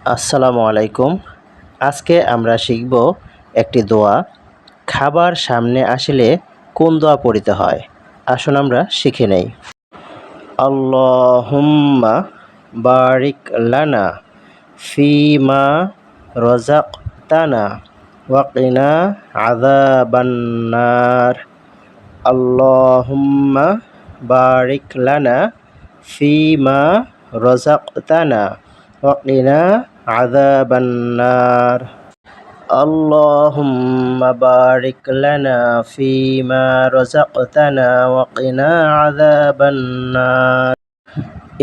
আসসালামু আলাইকুম। আজকে আমরা শিখব একটি দোয়া। খাবার সামনে আসলে কোন দোয়া পড়িতে হয়? আসুন আমরা শিখে নেই। আল্লাহুম্মা বারিক লানা ফিমা রাযাকতানা ওয়া কিনা আযাবান্নার। আল্লাহুম্মা বারিক লানা ফিমা রাযাকতানা ওয়া কিনা আযাবান্নার। আল্লাহুম্মা বারিক লানা ফিমা রাযাকতানা ওয়া কিনা আযাবান্নার।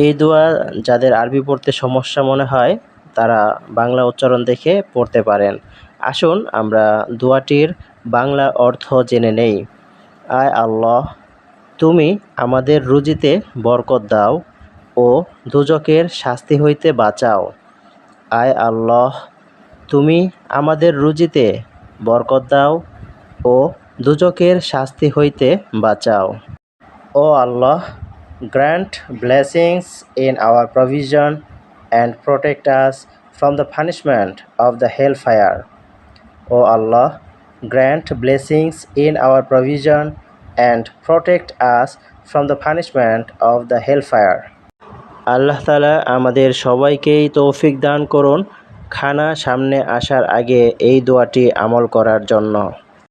এই দোয়া যাদের আরবি পড়তে সমস্যা মনে হয় তারা বাংলা উচ্চারণ দেখে পড়তে পারেন। আসুন আমরা দোয়াটির বাংলা অর্থ জেনে নেই। আয় আল্লাহ, তুমি আমাদের রুজিতে বরকত দাও ও দোজখের শাস্তি হইতে বাঁচাও। আয় আল্লাহ, তুমি আমাদের রুজিতে বরকত দাও ও দোজখের শাস্তি হইতে বাঁচাও। ও আল্লাহ, grant blessings in our provision and protect us from the punishment of the hellfire. O Allah, grant blessings in our provision and protect us from the punishment of the hellfire. আল্লাহ তাআলা আমাদের সবাইকেই তৌফিক দান করুন খানা সামনে আসার আগে এই দোয়াটি আমল করার জন্য।